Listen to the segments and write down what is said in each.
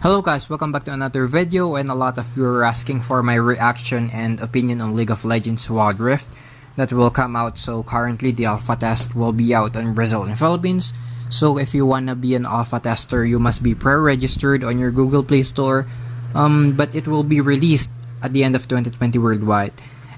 Hello guys, welcome back to another video, and a lot of you are asking for my reaction and opinion on League of Legends Wildrift that will come out. So currently the alpha test will be out in Brazil and Philippines. So if you wanna be an alpha tester, you must be pre-registered on your Google Play Store. But it will be released at the end of 2020 worldwide.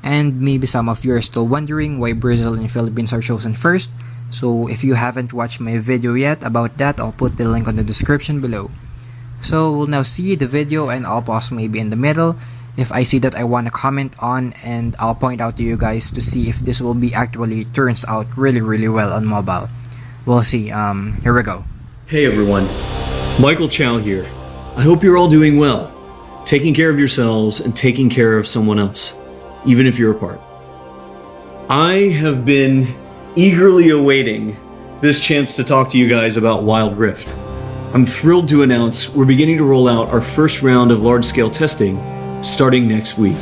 And maybe some of you are still wondering why Brazil and Philippines are chosen first. So if you haven't watched my video yet about that, I'll put the link on the description below. So we'll now see the video, and I'll pause maybe in the middle if I see that I want to comment on, and I'll point out to you guys to see if this will be actually turns out really well on mobile. We'll see. Here we go. Hey everyone, Michael Chow here. I hope you're all doing well, taking care of yourselves and taking care of someone else, even if you're apart. I have been eagerly awaiting this chance to talk to you guys about Wildrift. I'm thrilled to announce we're beginning to roll out our first round of large-scale testing starting next week.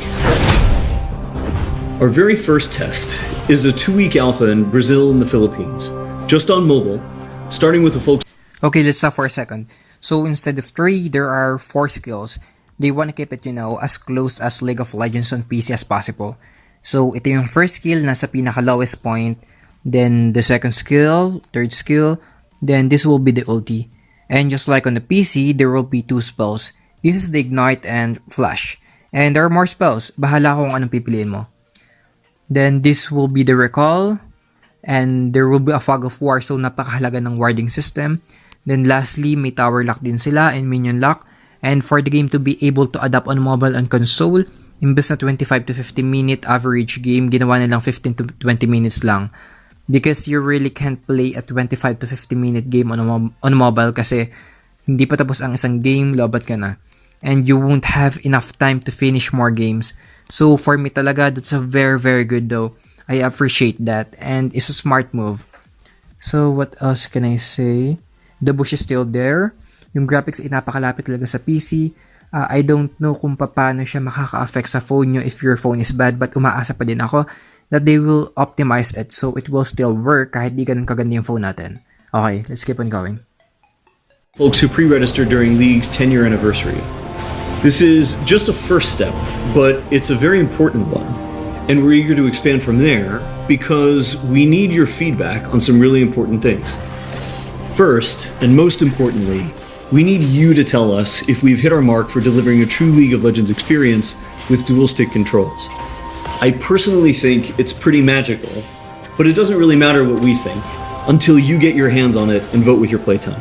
Our very first test is a 2-week alpha in Brazil and the Philippines, just on mobile, starting with the folks. Okay, let's stop for a second. So instead of 3, there are 4 skills. They want to keep it, as close as League of Legends on PC as possible. So ito yung first skill, nasa pinaka-lowest point. Then the second skill, third skill, then this will be the ulti. And just like on the PC, there will be 2 spells. This is the Ignite and Flash. And there are more spells. Bahala kung anong pipiliin mo. Then this will be the Recall. And there will be a Fog of War, so napakahalaga ng warding system. Then lastly, may Tower Lock din sila and Minion Lock. And for the game to be able to adapt on mobile and console, imbes na 25 to 50 minute average game, ginawa nilang 15 to 20 minutes lang. Because you really can't play a 25 to 50 minute game on mobile kasi hindi pa tapos ang isang game, lobat ka na. And you won't have enough time to finish more games. So for me talaga, that's a very good though. I appreciate that, and it's a smart move. So what else can I say? The bush is still there. Yung graphics ay napakalapit talaga sa PC. I don't know kung paano siya makaka-affect sa phone nyo if your phone is bad, but umaasa pa din ako that they will optimize it so it will still work kahit di ganun kaganda yung phone natin. Okay, let's keep on going. Folks who pre-registered during League's 10-year anniversary. This is just a first step, but it's a very important one. And we're eager to expand from there because we need your feedback on some really important things. First, and most importantly, we need you to tell us if we've hit our mark for delivering a true League of Legends experience with dual-stick controls. I personally think it's pretty magical, but it doesn't really matter what we think until you get your hands on it and vote with your playtime.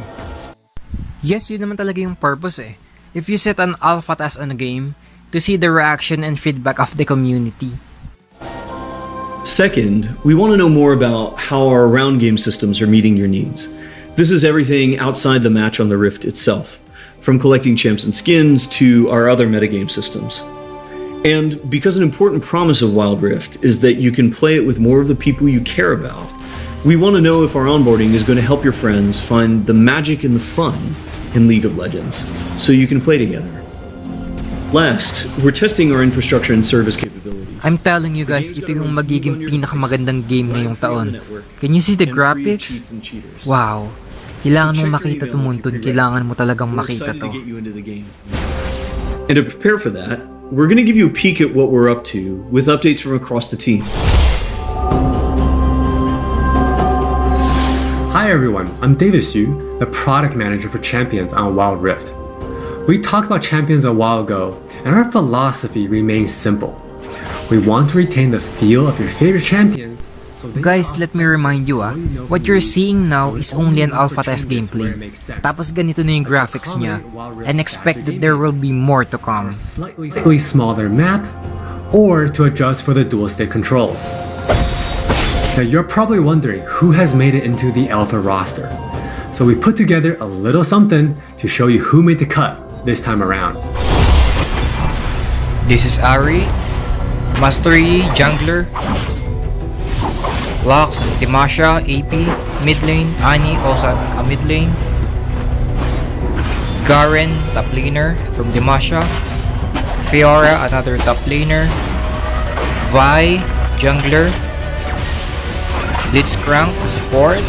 Yes, yun naman talaga yung purpose eh. If you set an alpha test on a game, to see the reaction and feedback of the community. Second, we want to know more about how our round game systems are meeting your needs. This is everything outside the match on the Rift itself, from collecting champs and skins to our other metagame systems. And because an important promise of Wildrift is that you can play it with more of the people you care about, we want to know if our onboarding is going to help your friends find the magic and the fun in League of Legends, so you can play together. Last, we're testing our infrastructure and service capabilities. I'm telling you guys, ito yung magiging pinakamagandang game ngayong taon. Can you see the graphics? Wow. Kailangan mong makita to, Muntun. Kailangan mo talagang makita to. And to prepare for that, we're going to give you a peek at what we're up to with updates from across the team. Hi everyone, I'm David Xu, the product manager for Champions on Wildrift. We talked about Champions a while ago, and our philosophy remains simple. We want to retain the feel of your favorite champions. Guys, let me remind you what you're seeing now is only an alpha test gameplay. Tapos ganito na yung graphics niya, and expect that there will be more to come. Slightly smaller map, or to adjust for the dual stick controls. Now you're probably wondering who has made it into the alpha roster. So we put together a little something to show you who made the cut this time around. This is Ari, Mastery, Jungler, Lux, Dimasha, AP, mid lane, Annie, also a mid lane, Garen, top laner from Dimasha, Fiora, another top laner, Vi, jungler, Blitzcrank, support,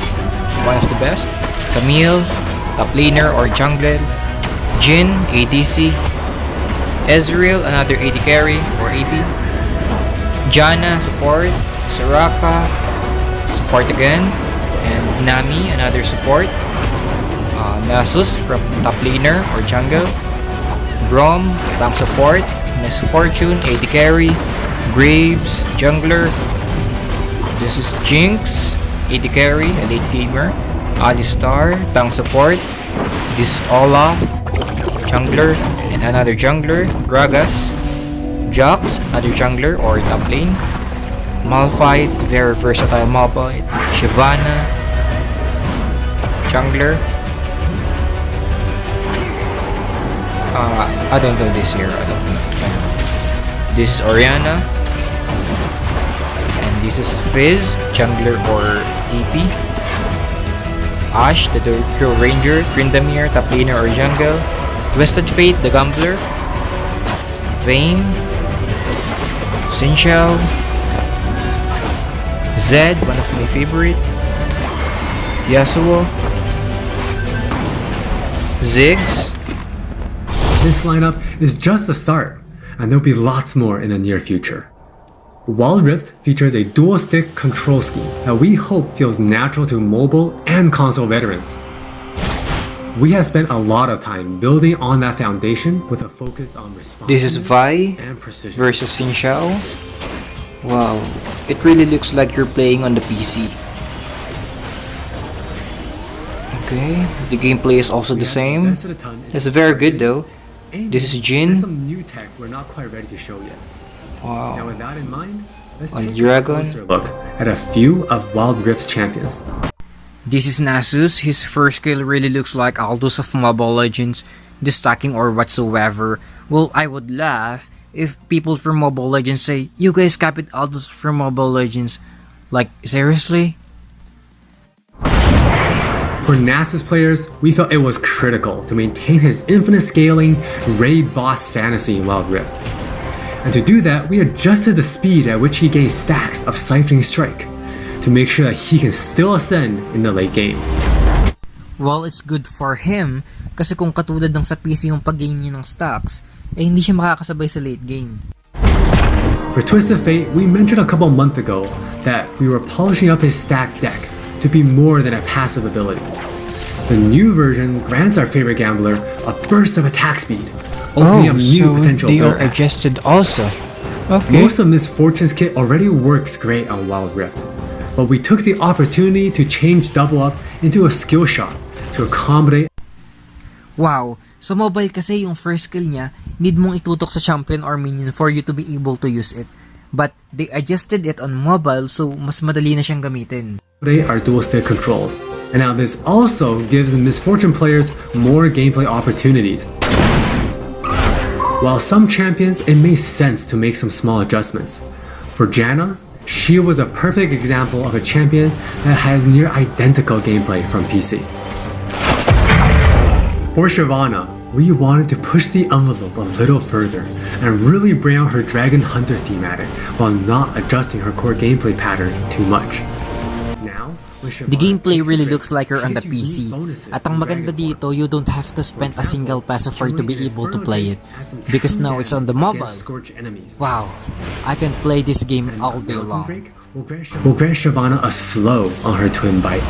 one of the best, Camille, top laner or jungler, Jin, ADC. Ezreal, another AD carry or AP. Janna, support. Soraka, support again. And Nami, another support. Nasus from top laner or jungle. Braum, tank support. Miss Fortune, AD carry. Graves, jungler. This is Jinx, AD carry, a late gamer. Alistar, tank support. This is Olaf, jungler, and another jungler. Gragas, Jax, another jungler or top lane. Malphite, very versatile Malphite. Shyvana, jungler. I don't know this here. I don't know. This is Orianna. And this is Fizz, jungler or DP. Ashe, the Turtle Ranger. Tryndamere, top laner or jungle. Twisted Fate, the Gambler. Vayne. Xin Xiao. Zed, one of my favorite. Yasuo. Ziggs. This lineup is just the start, and there'll be lots more in the near future. Wildrift features a dual-stick control scheme that we hope feels natural to mobile and console veterans. We have spent a lot of time building on that foundation with a focus on responsiveness This is Vi and precision. versus Xin Xiao. Wow, it really looks like you're playing on the PC. Okay, the gameplay is also the same. It's very good though. This is Jin. There's some new tech we're not quite ready to show yet. Now Wow. with that in mind, let's On take Dragon. a closer look at a few of Wildrift's champions. This is Nasus. His first skill really looks like Aldous of Mobile Legends, just stacking or whatsoever. Well, I would laugh if people from Mobile Legends say, "You guys copied Aldous from Mobile Legends." Like, seriously? For Nasus players, we felt it was critical to maintain his infinite scaling raid boss fantasy in Wild Rift. And to do that, we adjusted the speed at which he gains stacks of Siphoning Strike to make sure that he can still ascend in the late game. Well, it's good for him kasi kung katulad ng sa PC yung pag-gain niya ng stacks, eh hindi siya makakasabay sa late game. For Twisted Fate, we mentioned a couple months ago that we were polishing up his stack deck to be more than a passive ability. The new version grants our favorite gambler a burst of attack speed, opening up new potential they build are paths. adjusted also. Okay. Most of Miss Fortune's kit already works great on Wild Rift, but we took the opportunity to change Double Up into a skill shot to accommodate. Wow, sa mobile kasi yung first skill niya, need mong itutok sa champion or minion for you to be able to use it. But they adjusted it on mobile so mas madali na siyang gamitin. Our dual stick controls, and now this also gives the Miss Fortune players more gameplay opportunities. While some champions, it made sense to make some small adjustments. For Janna, she was a perfect example of a champion that has near identical gameplay from PC. For Shyvana, we wanted to push the envelope a little further and really bring out her Dragon Hunter thematic while not adjusting her core gameplay pattern too much. Now, The gameplay really looks like you're on the PC. At ang maganda dito, you don't have to spend a single peso for you to be able to play it. Because now it's on the mobile. Wow, I can play this game all day long. We'll grant Shyvana a slow on her twin bite.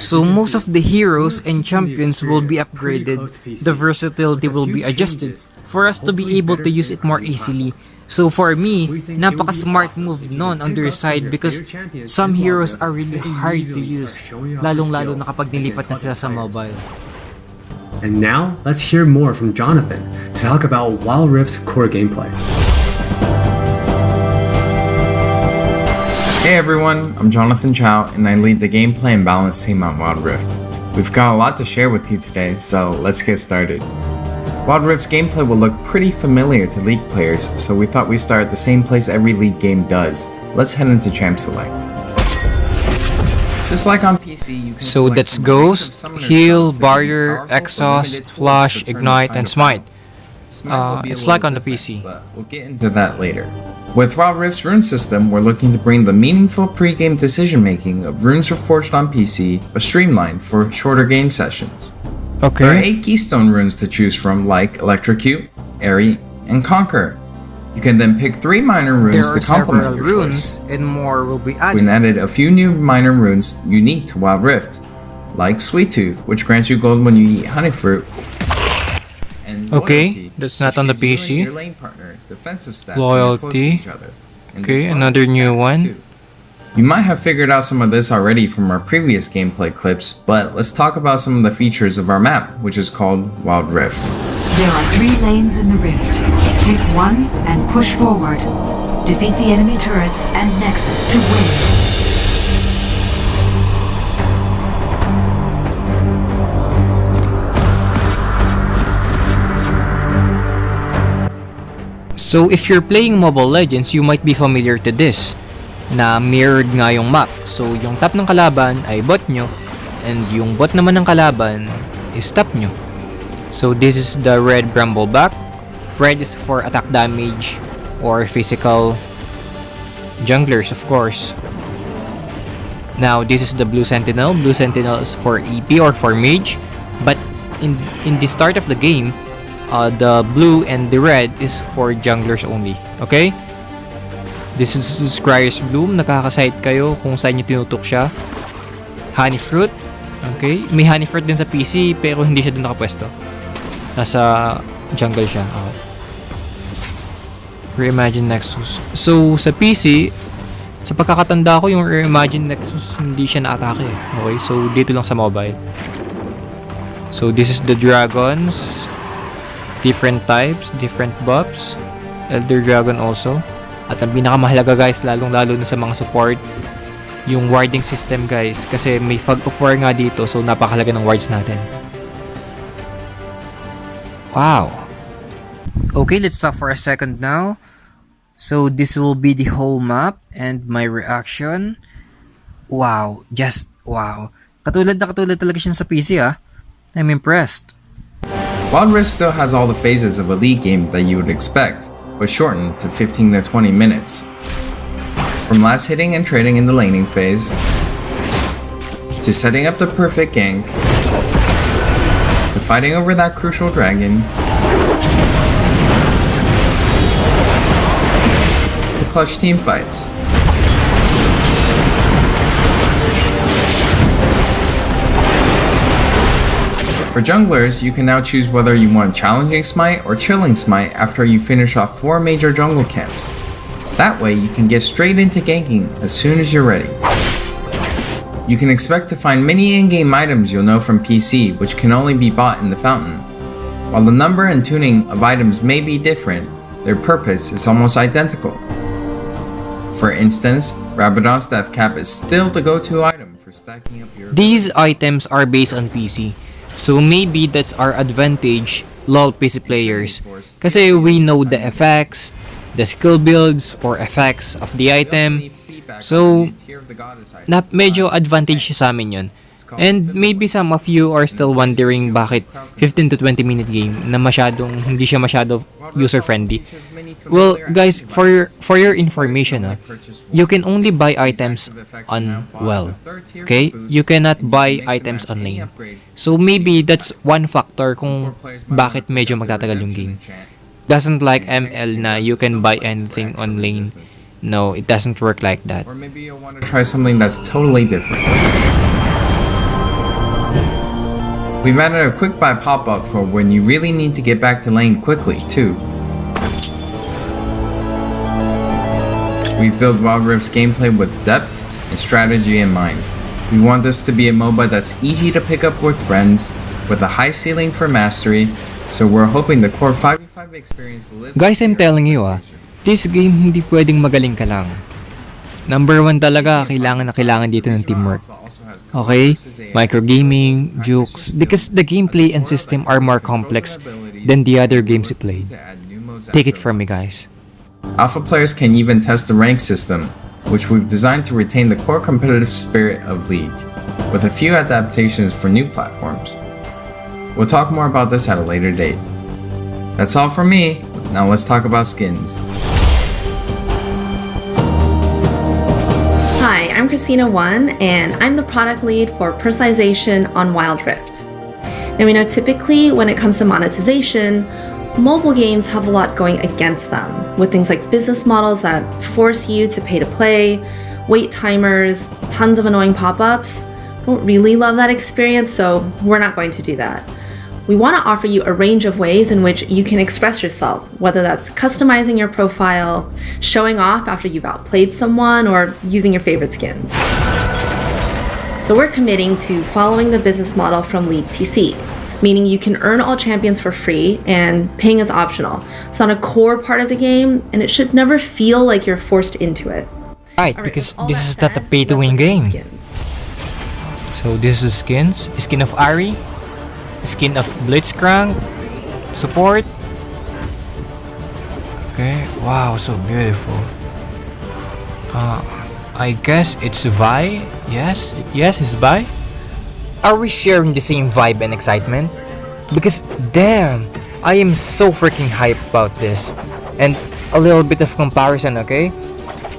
So most of the heroes and champions will be upgraded, the versatility will be adjusted for us to be able to use it more easily. So for me, napaka-smart move nun on their side because some heroes are really hard to use, lalong-lalo na kapag nilipat na sila sa mobile. And now, let's hear more from Jonathan to talk about Wild Rift's core gameplay. Hey everyone, I'm Jonathan Chow and I lead the gameplay and balance team on Wild Rift. We've got a lot to share with you today, so let's get started. Wild Rift's gameplay will look pretty familiar to League players, so we thought we'd start at the same place every League game does. Let's head into Champ Select. Just like on PC, you can So select that's from a range of Ghost, summoner Heal, spells that can be Barrier, powerful or Exhaust, limited tools Flash, to turn Ignite, kind and of Smite. Smite will be a It's little like on the different, PC. but we'll get into that later. With Wild Rift's rune system, we're looking to bring the meaningful pre-game decision-making of runes reforged on PC, but streamlined for shorter game sessions. There are 8 keystone runes to choose from, like Electrocute, Airy, and Conquer. You can then pick 3 minor runes to complement your runes, choice. and more will be We added. added a few new minor runes unique to Wild Rift, like Sweet Tooth, which grants you gold when you eat honey fruit. And Okay, Loyalty, that's not which on the gives you and PC. your lane partner defensive stats when you're close to Loyalty. each other. And Okay, this another bonus new stats one. too. You might have figured out some of this already from our previous gameplay clips, but let's talk about some of the features of our map, which is called Wild Rift. There are 3 lanes in the rift. Pick one and push forward. Defeat the enemy turrets and nexus to win. So if you're playing Mobile Legends, you might be familiar to this, na mirrored nga yung map. So yung top ng kalaban ay bot nyo, and yung bot naman ng kalaban is top nyo. So this is the red Brambleback. Red is for attack damage or physical junglers, of course. Now this is the blue Sentinel. Blue Sentinel is for EP or for mage. But in the start of the game, the blue and the red is for junglers only. Okay? This is Scryer's Bloom. Nakakasight kayo kung saan nyo tinutok siya. Honey Fruit. Okay? May Honey Fruit din sa PC pero hindi siya doon nakapwesto. Nasa jungle siya. Okay. Reimagine Nexus. So, sa PC, sa pagkakatanda ko, yung Reimagine Nexus hindi siya na-atake. Okay? So, dito lang sa mobile. So, this is the dragons. Different types, different buffs. Elder Dragon also. At ang pinakamahalaga guys, lalong-lalo na sa mga support, yung warding system guys. Kasi may fog of war nga dito, so napakahalaga ng wards natin. Wow! Okay, let's stop for a second now. So this will be the whole map and my reaction. Wow, just wow. Katulad talaga siya sa PC ah. I'm impressed. Wild Rift still has all the phases of a League game that you would expect, but shortened to 15 to 20 minutes. From last hitting and trading in the laning phase, to setting up the perfect gank, to fighting over that crucial dragon, to clutch team fights. For junglers, you can now choose whether you want Challenging Smite or Chilling Smite after you finish off 4 major jungle camps. That way, you can get straight into ganking as soon as you're ready. You can expect to find many in-game items you'll know from PC, which can only be bought in the fountain. While the number and tuning of items may be different, their purpose is almost identical. For instance, Rabadon's Death Cap is still the go-to item for stacking up your... These items are based on PC. So maybe that's our advantage, LoL PC players. Kasi we know the effects, the skill builds or effects of the item. So, medyo advantage sa amin yun. And maybe some of you are still wondering bakit 15 to 20 minute game na hindi siya masyado user friendly. Well, guys, for your information, you can only buy items on okay? You cannot buy items on lane. So maybe that's one factor kung bakit medyo magtatagal yung game. Doesn't like ML na you can buy anything on lane. No, it doesn't work like that. Or maybe you'll want to try something that's totally different. We've added a quick buy pop-up for when you really need to get back to lane quickly, too. We've built Wild Rift's gameplay with depth and strategy in mind. We want this to be a MOBA that's easy to pick up with friends, with a high ceiling for mastery, so we're hoping the core 5v5 experience lives... Guys, I'm telling you this game hindi pwedeng magaling ka lang. Number 1 talaga, kailangan dito ng teamwork. Okay? Microgaming, jukes, because the gameplay and system are more complex than the other games you played. Take it from me, guys. Alpha players can even test the rank system, which we've designed to retain the core competitive spirit of League, with a few adaptations for new platforms. We'll talk more about this at a later date. That's all from me. Now let's talk about skins. I'm Christina 1, and I'm the product lead for personalization on Wildrift. Now we know typically when it comes to monetization, mobile games have a lot going against them, with things like business models that force you to pay to play, wait timers, tons of annoying pop-ups. Don't really love that experience, so we're not going to do that. We want to offer you a range of ways in which you can express yourself, whether that's customizing your profile, showing off after you've outplayed someone, or using your favorite skins. So we're committing to following the business model from League PC, meaning you can earn all champions for free and paying is optional. It's not a core part of the game, and it should never feel like you're forced into it. Right, because this is not a pay-to-win game. So this is skins. Skin of Ari, skin of Blitzcrank, support. Okay, wow, so beautiful. I guess it's Vi. Yes, it's Vi. Are we sharing the same vibe and excitement? Because damn, I am so freaking hyped about this. And a little bit of comparison, okay?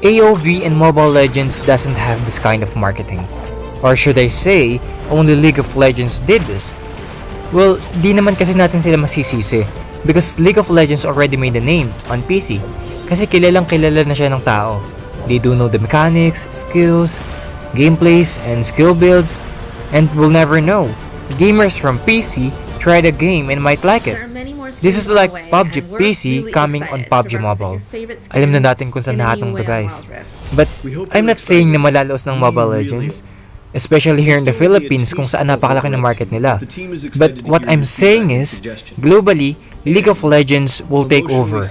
AOV and Mobile Legends doesn't have this kind of marketing. Or should I say, only League of Legends did this. Well, di naman kasi natin sila masisisi. Because League of Legends already made a name on PC. Kasi kilalang kilala na siya ng tao. They do know the mechanics, skills, gameplays, and skill builds. And we'll never know. Gamers from PC try the game and might like it. This is like PUBG PC coming on PUBG Mobile. Alam na natin kung saan nahatong to, guys. But I'm not saying na malalaos ng Mobile Legends, especially here in the Philippines kung saan napakalaki ng market nila. But what I'm saying is, globally, League of Legends will take over.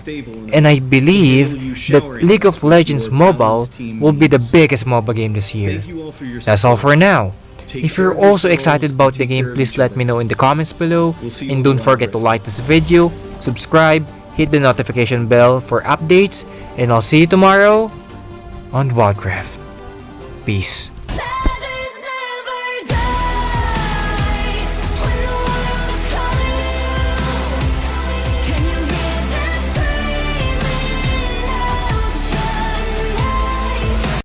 And I believe that League of Legends Mobile will be the biggest MOBA game this year. That's all for now. If you're also excited about the game, please let me know in the comments below. And don't forget to like this video, subscribe, hit the notification bell for updates, and I'll see you tomorrow on Wildrift. Peace.